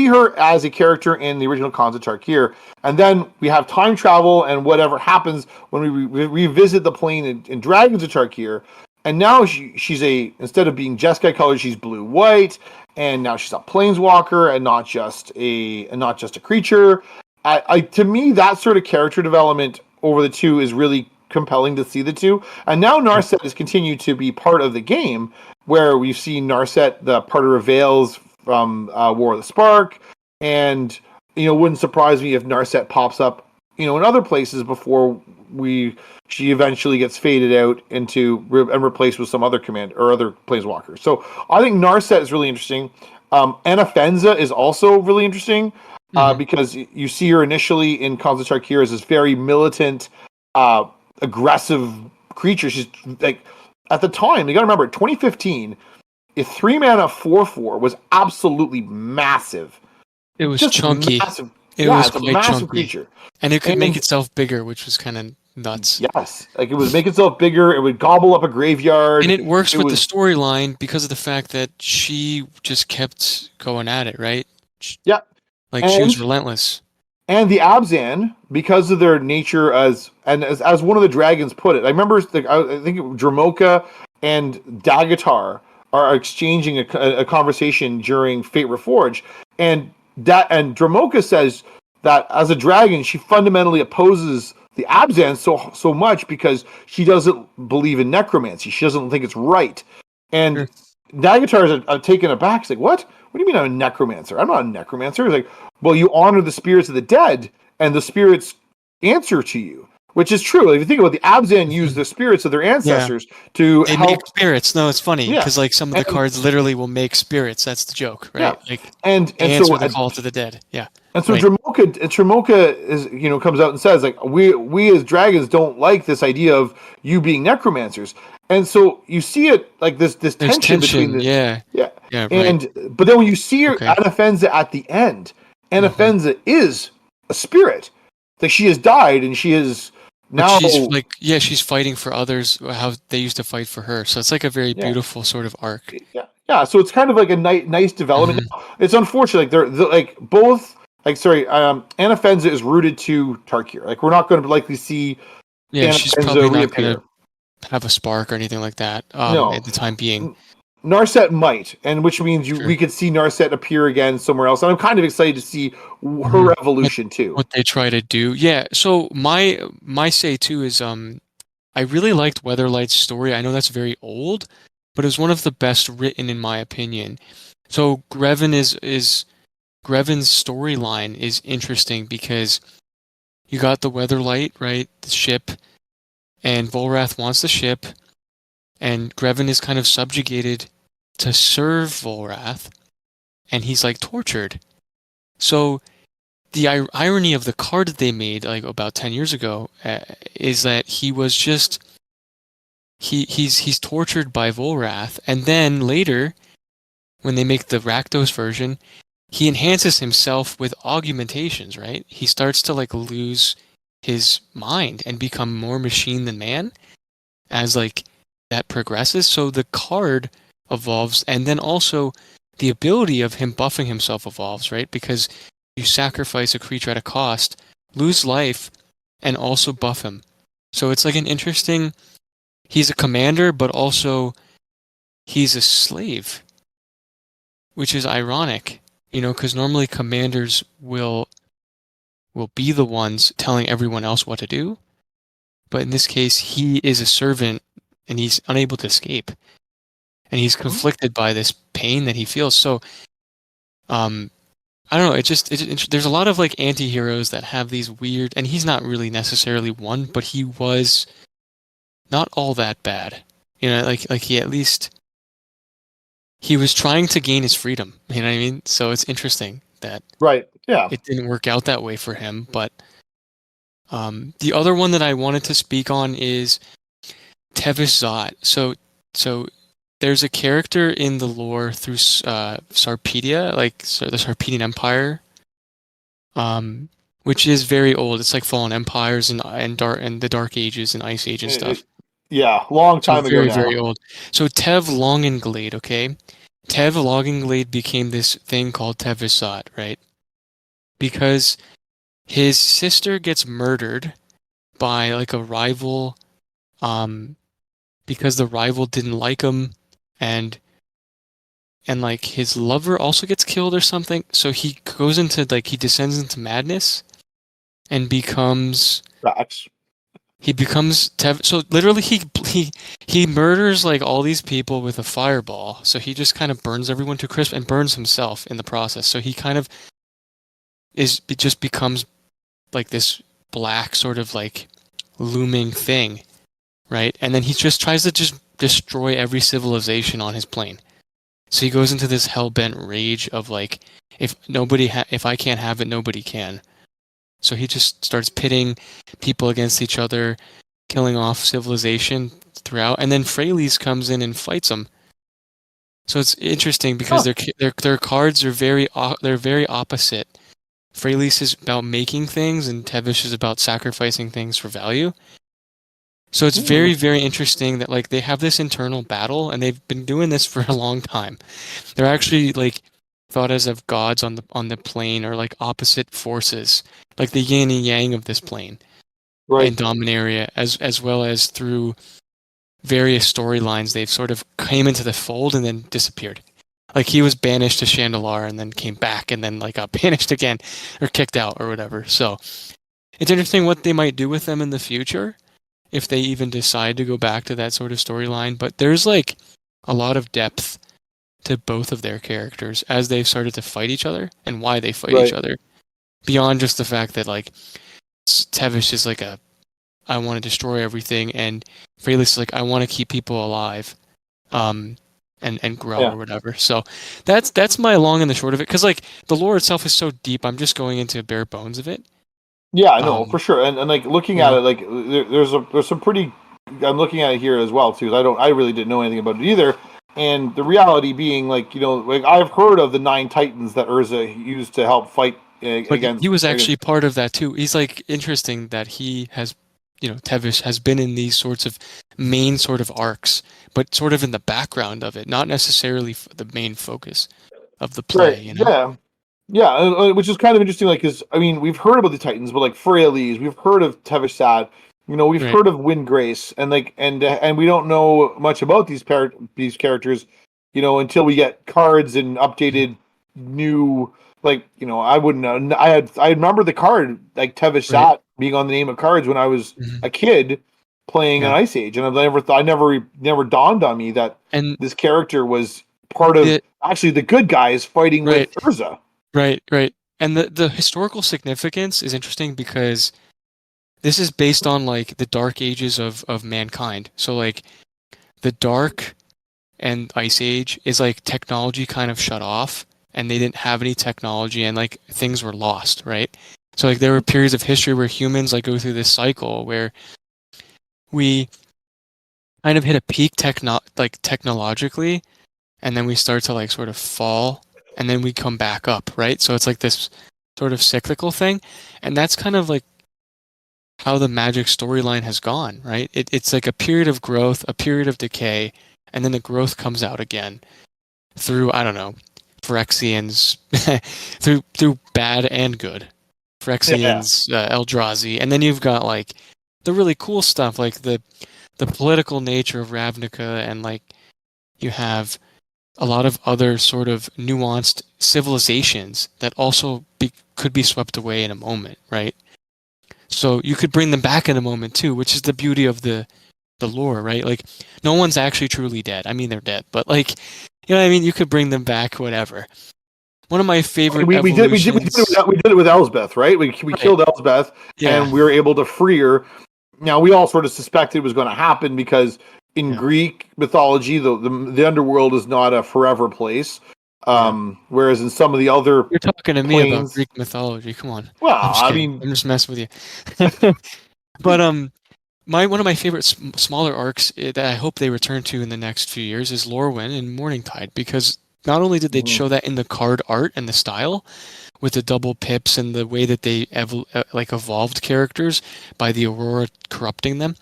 her as a character in the original Khans of Tarkir, and then we have time travel and whatever happens when we revisit the plane in Dragons of Tarkir. And now she's instead of being Jeskai colored, she's blue-white, and now she's a planeswalker and not just a creature. To me, that sort of character development over the two is really compelling to see the two. And now Narset has continued to be part of the game, where we've seen Narset, the part of Reveals from War of the Spark, and wouldn't surprise me if Narset pops up in other places before she eventually gets faded out and replaced with some other command or other planeswalkers. So I think Narset is really interesting. Anafenza is also really interesting because you see her initially in Khans of Tarkir as this very militant, aggressive creature. She's like, at the time, you got to remember, 2015, a 3-mana 4/4 was absolutely massive. It was just chunky. Massive. It was a massive chunky creature, and it could make itself bigger, which was kind of nuts. Yes, like it would make itself bigger. It would gobble up a graveyard, and it works with the storyline because of the fact that she just kept going at it, right? Yeah, like she was relentless. And the Abzan, because of their nature as one of the dragons put it, I remember. I think Dramoka and Dagatar are exchanging a conversation during Fate Reforged, and Dramoka says that as a dragon, she fundamentally opposes the Abzan so much because she doesn't believe in necromancy. She doesn't think it's right. And Sure. Nagatar is taken aback. He's like, what? What do you mean I'm a necromancer? I'm not a necromancer. He's like, well, you honor the spirits of the dead, and the spirits answer to you, which is true. If you think about it, the Abzan use the spirits of their ancestors to they help. make spirits. No, it's funny because Yeah. like some of the cards literally will make spirits. That's the joke, right? Yeah. Like and answer so the call to the dead. Yeah. And so right. Tremoka is, comes out and says, like, we as dragons don't like this idea of you being necromancers. And so you see it like this tension between the yeah. and but then when you see her Anafenza at the end, Anafenza is a spirit. Like she has died and she is now she's fighting for others how they used to fight for her. So it's like a very beautiful sort of arc. Yeah. So it's kind of like a nice development. It's unfortunate, like they're like both. Like, sorry, Anafenza is rooted to Tarkir. Like, we're not going to likely see Anafenza she's probably not going to have a spark or anything like that no. at the time being. Narset might, and which means we could see Narset appear again somewhere else. And I'm kind of excited to see her evolution, too. What they try to do. Yeah, so my say, too, is I really liked Weatherlight's story. I know that's very old, but it was one of the best written, in my opinion. So Grevin's storyline is interesting because you got the Weatherlight, right? The ship, and Volrath wants the ship, and Grevin is kind of subjugated to serve Volrath, and he's like tortured. So the irony of the card that they made like about 10 years ago is that he was just he's tortured by Volrath, and then later when they make the Rakdos version, he enhances himself with augmentations, right? He starts to like lose his mind and become more machine than man as like that progresses. So the card evolves, and then also the ability of him buffing himself evolves, right? Because you sacrifice a creature at a cost, lose life, and also buff him. So it's like an interesting, he's a commander, but also he's a slave, which is ironic. Because normally commanders will be the ones telling everyone else what to do. But in this case, he is a servant and he's unable to escape. And he's conflicted by this pain that he feels. So, I don't know. There's a lot of like anti-heroes that have these weird, and he's not really necessarily one, but he was not all that bad. Like he at least, he was trying to gain his freedom. You know what I mean? So it's interesting that it didn't work out that way for him. But the other one that I wanted to speak on is Tevis Zot. So there's a character in the lore through Sarpedia, the Sarpedian Empire, which is very old. It's like Fallen Empires and the Dark Ages and Ice Age and stuff. Long time ago now. Very old. So Tev Longenglade, okay? Tev Longenglade became this thing called Tevis Zot, right? Because his sister gets murdered by like a rival, because the rival didn't like him, and like his lover also gets killed or something. So he goes into he descends into madness and becomes he becomes so literally he murders like all these people with a fireball. So he just kind of burns everyone to crisp and burns himself in the process. So he kind of just becomes like this black sort of like looming thing, right? And then he just tries to just destroy every civilization on his plane. So he goes into this hell-bent rage of like, if I can't have it, nobody can. So he just starts pitting people against each other, killing off civilization throughout, and then Freylis comes in and fights them. So it's interesting because their cards are very opposite. Freylis is about making things, and Tevis is about sacrificing things for value. So it's very, very interesting that like they have this internal battle, and they've been doing this for a long time. They're actually like thought as of gods on the plane, or like opposite forces, like the yin and yang of this plane, right? In Dominaria, as well as through various storylines, they've sort of came into the fold and then disappeared. Like he was banished to Chandalar and then came back and then like got banished again or kicked out or whatever. So it's interesting what they might do with them in the future if they even decide to go back to that sort of storyline. But there's like a lot of depth to both of their characters as they've started to fight each other and why they fight each other. Beyond just the fact that like Tevis is like I want to destroy everything, and Freylis is like I want to keep people alive, and grow or whatever. So that's my long and the short of it. Because like the lore itself is so deep, I'm just going into bare bones of it. Yeah, I know for sure. And like looking at it, like there's some pretty. I'm looking at it here as well too. I really didn't know anything about it either. And the reality being, like like I've heard of the 9 Titans that Urza used to help fight against. He was actually part of that too. He's like interesting that he has, Tevis has been in these sorts of main sort of arcs, but sort of in the background of it, not necessarily the main focus of the play. Right. Yeah, which is kind of interesting. Like, because I mean, we've heard about the Titans, but like Freyalise, we've heard of Tevisad, we've heard of Windgrace, and like, and we don't know much about these characters, until we get cards and updated new. Like, I wouldn't know. I remember the card like Tevisad being on the name of cards when I was a kid playing an Ice Age, and I never dawned on me that this character was part of actually the good guys fighting with Urza. Right. And the historical significance is interesting because this is based on like the dark ages of mankind. So like the dark and Ice Age is like technology kind of shut off and they didn't have any technology and like things were lost, right? So like there were periods of history where humans like go through this cycle where we kind of hit a peak technologically, and then we start to like sort of fall, and then we come back up, right? So it's like this sort of cyclical thing, and that's kind of like how the Magic storyline has gone, right? It's like a period of growth, a period of decay, and then the growth comes out again through, I don't know, Phyrexians, through bad and good. Phyrexians, Eldrazi, and then you've got like the really cool stuff, like the political nature of Ravnica, and like you have a lot of other sort of nuanced civilizations that also could be swept away in a moment, right? So you could bring them back in a moment too, which is the beauty of the lore, right? Like no one's actually truly dead. I mean, they're dead, but like, what I mean? You could bring them back, whatever. One of my favorite we did it with Elsbeth, right? We killed Elsbeth, and we were able to free her. Now we all sort of suspected it was going to happen because in Greek mythology, the underworld is not a forever place. Whereas in some of the other, you're talking to me about Greek mythology. Come on. Well, I'm just messing with you. But one of my favorite smaller arcs that I hope they return to in the next few years is Lorwyn and Morningtide, because not only did they show that in the card art and the style with the double pips and the way that they evolved characters by the Aurora corrupting them,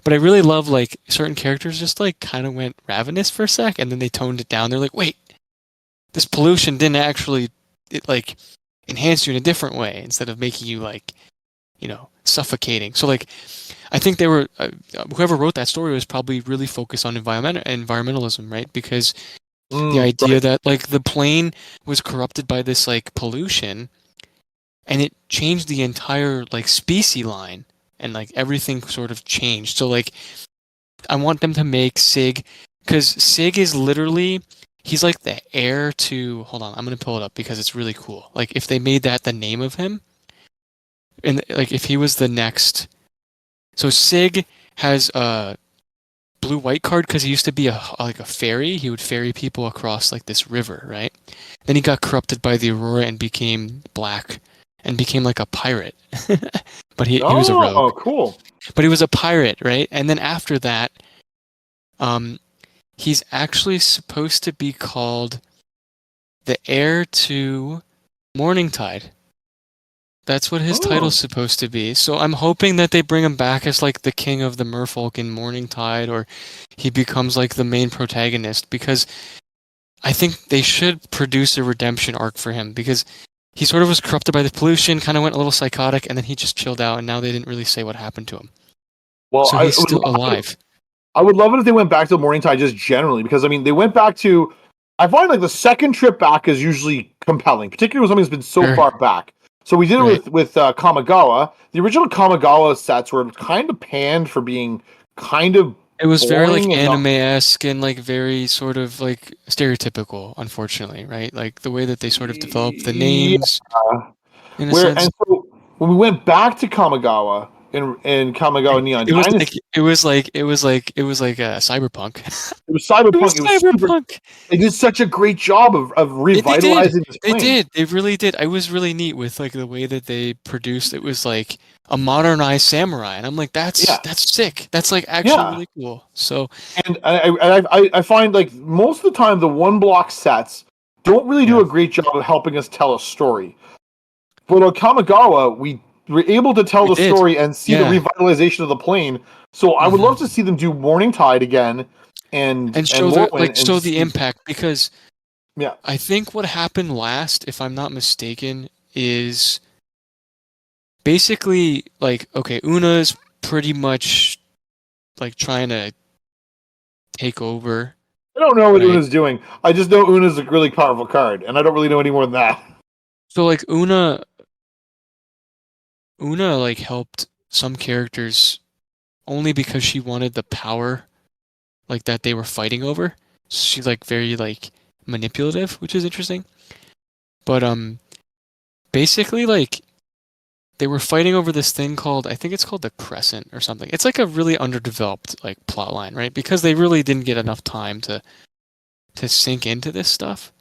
but I really love like certain characters just like kind of went ravenous for a sec and then they toned it down. They're like, wait, this pollution didn't actually like enhance you in a different way instead of making you like, suffocating. So like I think they were whoever wrote that story was probably really focused on environmentalism, right? Because the idea that like the plane was corrupted by this like pollution and it changed the entire like species line and like everything sort of changed. So like I want them to make Sig, because Sig is literally, he's like the heir to, hold on, I'm going to pull it up because it's really cool. Like if they made that the name of him, and like if he was the next, so Sig has a blue-white card because he used to be a fairy. He would ferry people across like this river, right? Then he got corrupted by the Aurora and became black and became like a pirate. But he was a rogue. Oh, cool. But he was a pirate, right? And then after that, he's actually supposed to be called the heir to Morningtide. That's what his title's supposed to be. So I'm hoping that they bring him back as like the king of the merfolk in Morningtide, or he becomes like the main protagonist, because I think they should produce a redemption arc for him, because he sort of was corrupted by the pollution, kind of went a little psychotic, and then he just chilled out, and now they didn't really say what happened to him. Well, so he's still alive. I would love it if they went back to Morningtide just generally, because I mean they went back to, I find like the second trip back is usually compelling, particularly when something's been so far back. So we did it with Kamigawa. The original Kamigawa sets were kind of panned for being kind of It was very like boring and not. anime-esque and like very sort of like stereotypical, unfortunately, right? Like the way that they sort of developed the Yeah. names in a sense. So when we went back to Kamigawa in Kamigawa Neon It was like Dynasty, cyberpunk. it was It was cyberpunk. It was super. cyberpunk. They did such a great job of They did. revitalizing this They plane. did. They really did. I was really neat with like the way that they produced. It was like a modernized samurai, and I'm like, that's sick. That's like actually really cool. So, and I find like most of the time the one block sets don't really do a great job of helping us tell a story. But on Kamigawa, we were able to tell the story and see the revitalization of the plane. So I would love to see them do Morning Tide again and show the impact, because I think what happened last, if I'm not mistaken, is basically like, okay, Una's pretty much like trying to take over. I don't know what Una's doing. I just know Una's a really powerful card, and I don't really know any more than that. So like Una like helped some characters only because she wanted the power like that they were fighting over. She's like very like manipulative, which is interesting. But basically like they were fighting over this thing called, I think it's called the Crescent or something. It's like a really underdeveloped like plot line, right? Because they really didn't get enough time to sink into this stuff.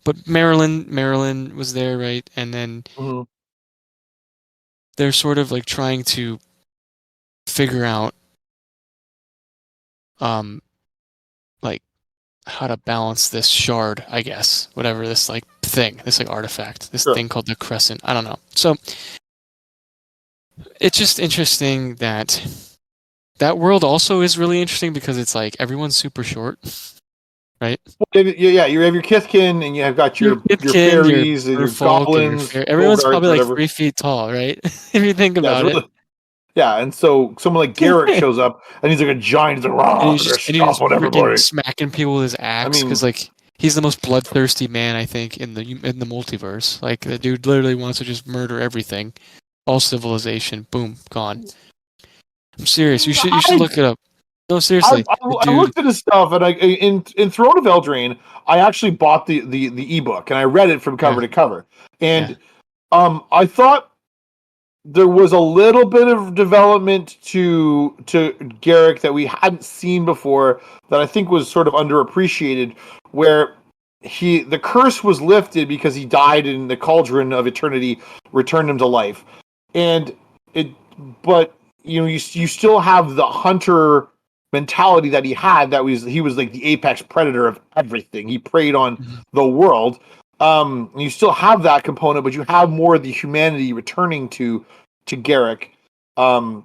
But Marilyn was there, right? And then they're sort of like trying to figure out like how to balance this shard, I guess. Whatever this like thing, this like artifact, this thing called the Crescent. I don't know. So it's just interesting that world also is really interesting because it's like everyone's super short. Right? Yeah, you have your Kithkin, and you have got your fairies, and your goblins. Everyone's probably like 3 feet tall, right? If you think about it. Yeah, and so someone like Garrett shows up, and he's like a giant. He's like, and he's just freaking smacking people with his axe, because like he's the most bloodthirsty man, I think, in the multiverse. Like the dude literally wants to just murder everything, all civilization. Boom, gone. I'm serious. You should look it up. No, seriously. I looked at his stuff, and in Throne of Eldraine, I actually bought the ebook, and I read it from cover to cover. And I thought there was a little bit of development to Garrick that we hadn't seen before, that I think was sort of underappreciated, where the curse was lifted because he died in the Cauldron of Eternity, returned him to life. But you still have the hunter mentality that he had, he was like the apex predator of everything. He preyed on the world. You still have that component, but you have more of the humanity returning to Garrick. And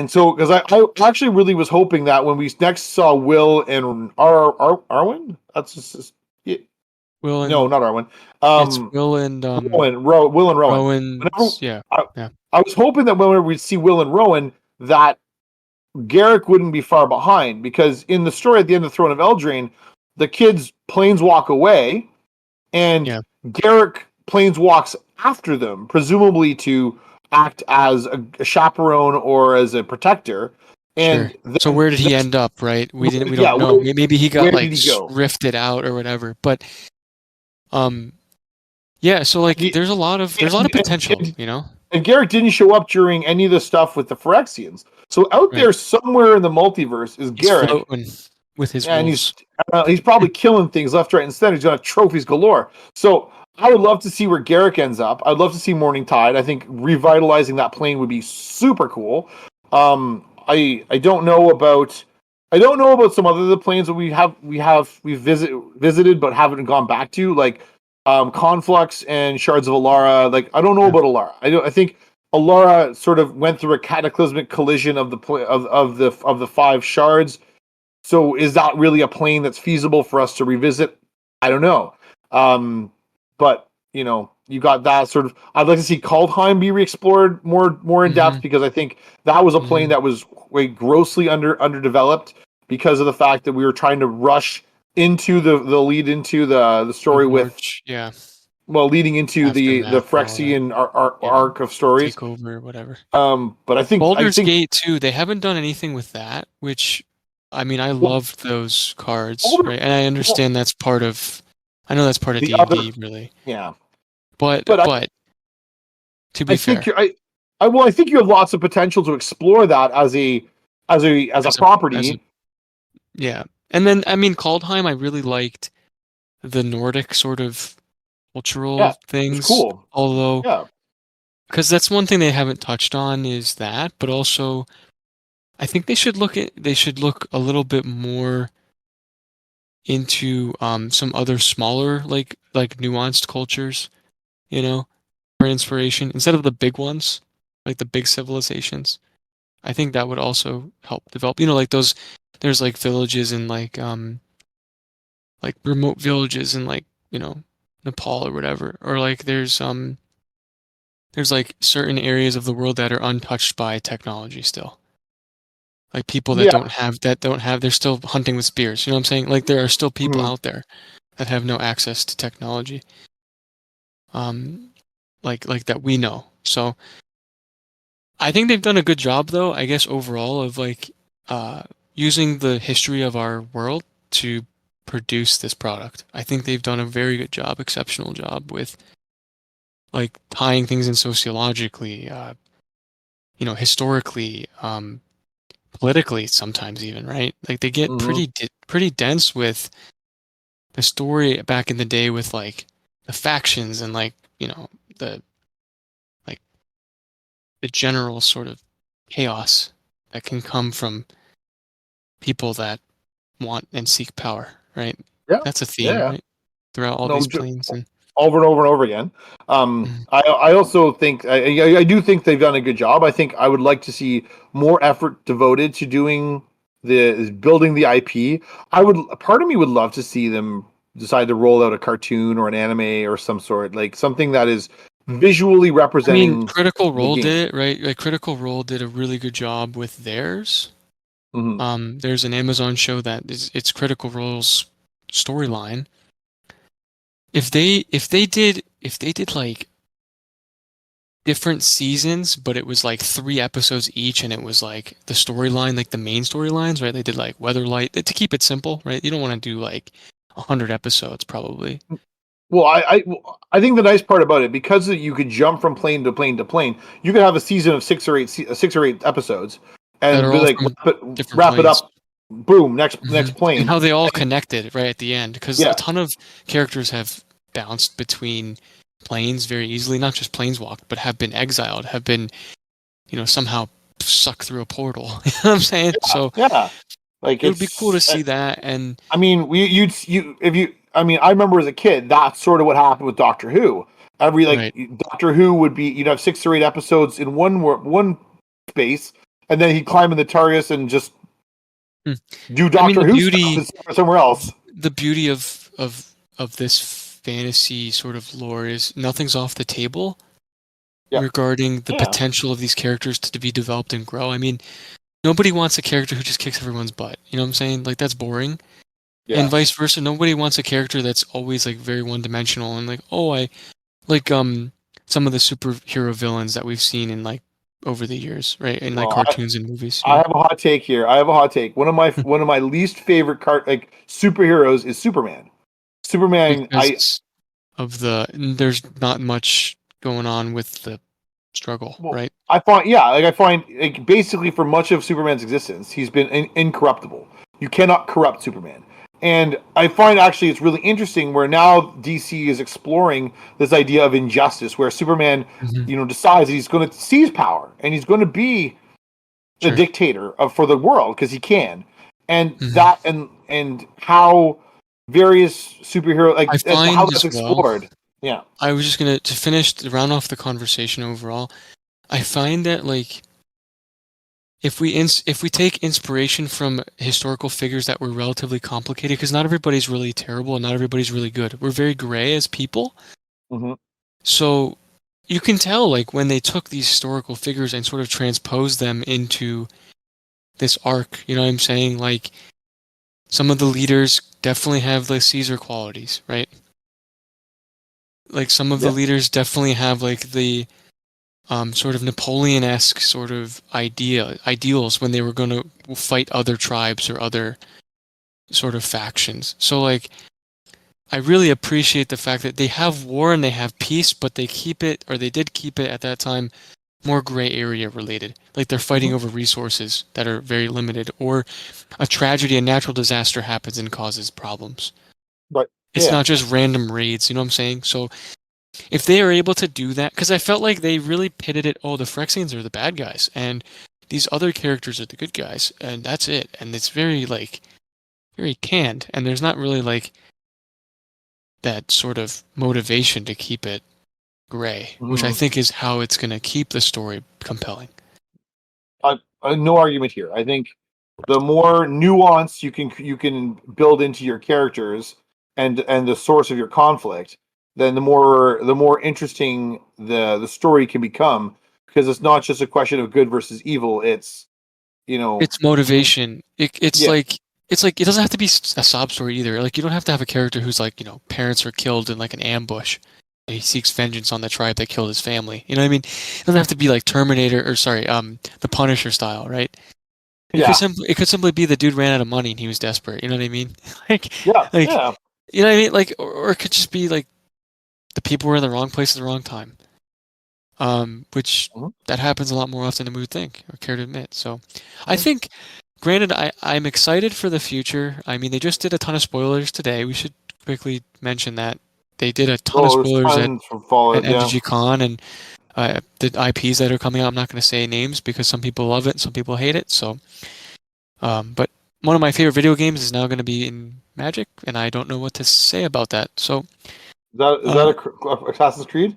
so, because I actually really was hoping that when we next saw Will and Arwen, that's just Will and, no, not Arwen. It's Will and Will and Rowan. I was hoping that when we'd see Will and Rowan, that Garrick wouldn't be far behind, because in the story at the end of Throne of Eldraine, the kids planeswalk away, and Garrick planeswalks after them, presumably to act as a chaperone or as a protector. And so where did he end up? Right, we don't know. Maybe he got like rifted out or whatever. But so like there's a lot of potential, you know. And Garrick didn't show up during any of the stuff with the Phyrexians. So out there somewhere in the multiverse is Garrick with his and he's probably killing things left, right, and center. He's got trophies galore. So I would love to see where Garrick ends up. I'd love to see Morning Tide. I think revitalizing that plane would be super cool. I don't know about some other of the planes that we've visited but haven't gone back to, like Conflux and Shards of Alara. Like, I don't know about Alara. I think Alara sort of went through a cataclysmic collision of the 5 shards. So is that really a plane that's feasible for us to revisit? I don't know. But you got that sort of. I'd like to see Kaldheim be re-explored more in depth, because I think that was a plane that was grossly underdeveloped because of the fact that we were trying to rush into the lead into the story with leading into the Aftermath and all that. Phyrexian Yeah. arc of stories. Takeover or whatever. But I think Baldur's Gate too, they haven't done anything with that, which I mean I well, loved those cards, Baldur, right? And I well, understand that's part of the other, D&D really. yeah. But But to I be think fair, I think you have lots of potential to explore that as a as a property. yeah. And then I mean Kaldheim I really liked the Nordic sort of cultural Yeah, it's things, cool. although Yeah. because that's one thing they haven't touched on is that, but also I think they should look a little bit more into some other smaller like nuanced cultures, you know, for inspiration instead of the big ones, like the big civilizations. I think that would also help develop, you know, like those there's like villages in like remote villages in like, you know, Nepal or whatever, or like there's like certain areas of the world that are untouched by technology still. Like people Yeah. that don't have they're still hunting with spears. You know what I'm saying? Like there are still people Mhm. out there that have no access to technology. Um like that we know. So I think they've done a good job though, I guess overall of like uh using the history of our world to produce this product. I think they've done a very good job, exceptional job with like tying things in sociologically, you know, historically, politically sometimes even, right? Like they get Mhm. pretty dense with the story back in the day with like the factions and like, you know, the like the general sort of chaos that can come from people that want and seek power, right? Yeah. That's a theme, Yeah. right? Throughout all No, these planes and over and over and over again. Mhm. I also think I do think they've done a good job. I think I would like to see more effort devoted to doing the building the IP. I would part of me would love to see them decide to roll out a cartoon or an anime or some sort, like something that is visually I mean, representing Critical the Role game. did it, right? Like Critical Role did a really good job with theirs. Hmm. There's an Amazon show that is it's Critical Role's storyline. If they did like different seasons, but it was like 3 episodes each, and it was like the storyline, like the main storylines, right? They did like Weatherlight to keep it simple, right? You don't want to do like 100 episodes, probably. Well, I think the nice part about it, because you could jump from plane to plane to plane, you could have a season of 6 or 8 episodes, That and are be all like from different wrap it planes. up, boom, next And plane. how they all And connected right at the end, because a yeah, ton of characters have bounced between planes very easily, not just planeswalked, but have been exiled, have been, you know, somehow sucked through a portal. You know what I'm saying? So yeah, like it would be cool to it's. see that. And I mean, you if you. I mean, I remember as a kid, that's sort of what happened with Doctor Who. Every like right. Doctor Who would be, you'd have 6 or 8 episodes in one space, and then he'd climb in the TARDIS and just Hmm. do I mean, Doctor Who stuff somewhere else. the beauty of this fantasy sort of lore is nothing's off the table Yeah, regarding the yeah, potential of these characters to be developed and grow. I mean, nobody wants a character who just kicks everyone's butt. You know what I'm saying? Like that's boring. And yeah. vice versa, nobody wants a character that's always like very one-dimensional and like, oh, I like some of the superhero villains that we've seen in like over the years, right? In like Well, cartoons and movies, you I know. have a hot take here. I have a hot take. One of my least favorite superheroes is Superman. Superman, Because of there's not much going on with the struggle, well, right? I find like basically for much of Superman's existence, he's been incorruptible. You cannot corrupt Superman. And I find actually it's really interesting where now DC is exploring this idea of injustice, where Superman, Hmm. decides that he's going to seize power and he's going to be the Sure. dictator for the world because he can, and Hmm. that and how various superhero I how find that's as well. explored. Yeah. I was just gonna to finish to round off the conversation overall. I find that like if we take inspiration from historical figures that were relatively complicated, because not everybody's really terrible and not everybody's really good. We're very gray as people, Hmm. so you can tell like when they took these historical figures and sort of transposed them into this arc. You know what I'm saying? Like some of the leaders definitely have the Caesar qualities, right? Like some of the leaders definitely have like the sort of Napoleon-esque sort of ideals when they were going to fight other tribes or other sort of factions. So like I really appreciate the fact that they have war and they have peace, but they keep it, or they did keep it at that time, more gray area related. Like they're fighting over resources that are very limited, or a tragedy, a natural disaster happens and causes problems. But it's not just random raids, you know what I'm saying? So if they are able to do that, because I felt like they really pitted it, oh, the Phyrexians are the bad guys, and these other characters are the good guys, and that's it. And it's very, like, very canned, and there's not really, like, that sort of motivation to keep it gray, which I think is how it's going to keep the story compelling. No argument here. I think the more nuance you can build into your characters and the source of your conflict, then the more interesting the story can become, because it's not just a question of good versus evil. It's it's motivation. It's like it doesn't have to be a sob story either. Like you don't have to have a character who's like parents are killed in like an ambush. And he seeks vengeance on the tribe that killed his family. You know what I mean? It doesn't have to be like Terminator or the Punisher style, right? It could simply be the dude ran out of money and he was desperate. You know what I mean? You know what I mean? Like, or it could just be like the people were in the wrong place at the wrong time. Which that happens a lot more often than we would think or care to admit. So, I think, granted, I'm excited for the future. I mean, they just did a ton of spoilers today. We should quickly mention that they did a ton of spoilers at MTG Con and the IPs that are coming out. I'm not going to say names because some people love it and some people hate it. So, but one of my favorite video games is now going to be in Magic, and I don't know what to say about that. So, is that a Assassin's Creed?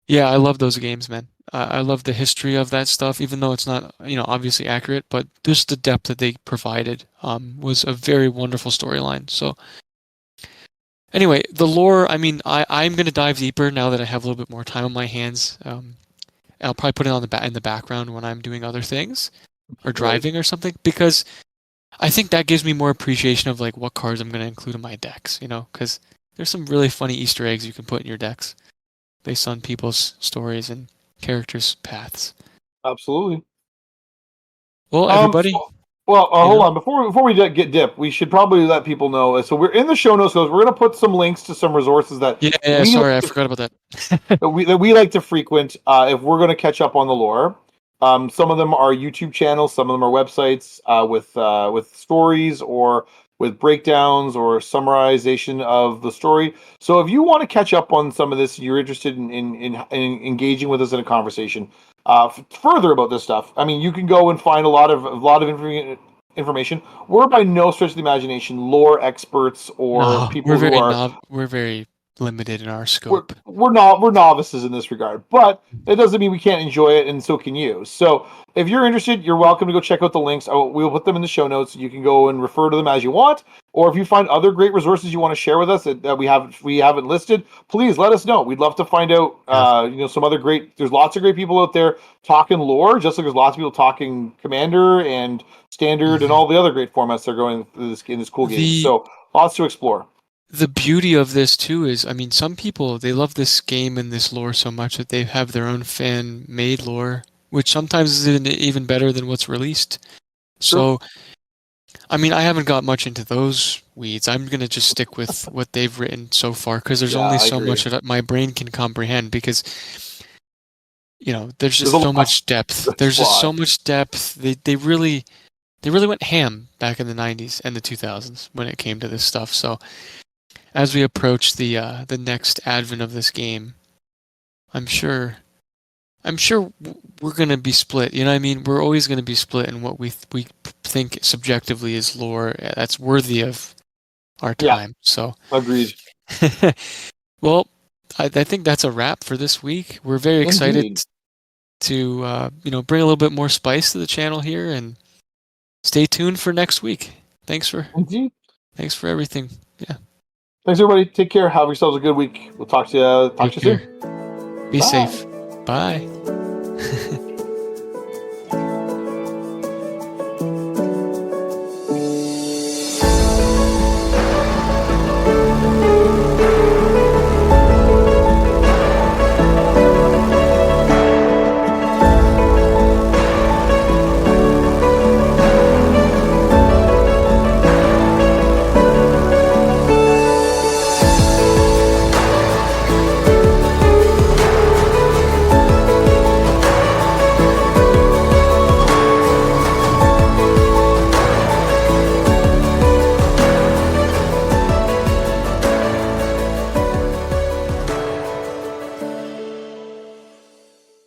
Yeah, I love those games, man. I love the history of that stuff, even though it's not, obviously accurate, but just the depth that they provided was a very wonderful storyline. So, anyway, the lore, I mean, I'm going to dive deeper now that I have a little bit more time on my hands. I'll probably put it on in the background when I'm doing other things or driving or something, because I think that gives me more appreciation of like what cards I'm going to include in my decks, because there's some really funny Easter eggs you can put in your decks based on people's stories and characters' paths. Absolutely. Well, everybody. Hold on. Before we get dip, we should probably let people know. So we're in the show notes. We're going to put some links to some resources that. Sorry, I forgot about that. that we like to frequent if we're going to catch up on the lore. Some of them are YouTube channels. Some of them are websites with stories or with breakdowns or summarization of the story. So if you want to catch up on some of this, you're interested in engaging with us in a conversation further about this stuff. I mean, you can go and find a lot of information. We're by no stretch of the imagination lore experts or people who are. We're very limited in our scope. We're novices in this regard, but it doesn't mean we can't enjoy it, and so can you. So if you're interested, you're welcome to go check out the links. We'll put them in the show notes. You can go and refer to them as you want, or if you find other great resources you want to share with us that we haven't listed, please let us know. We'd love to find out. Some other great. There's lots of great people out there talking lore, just like there's lots of people talking Commander and Standard and all the other great formats that are going in this cool game. So lots to explore. The beauty of this too is, I mean, some people, they love this game and this lore so much that they have their own fan-made lore, which sometimes is even better than what's released. So, I mean, I haven't got much into those weeds. I'm going to just stick with what they've written so far, because there's only so much that my brain can comprehend, because, there's just so much depth. There's just so much depth. They really went ham back in the 90s and the 2000s when it came to this stuff. So, as we approach the next advent of this game, I'm sure we're going to be split. You know what I mean? We're always going to be split in what we think subjectively is lore that's worthy of our time. Yeah, so agreed. Well, I think that's a wrap for this week. We're very excited to bring a little bit more spice to the channel here, and stay tuned for next week. Thanks for everything. Yeah. Thanks, everybody. Take care. Have yourselves a good week. We'll talk to you soon. Be safe. Bye.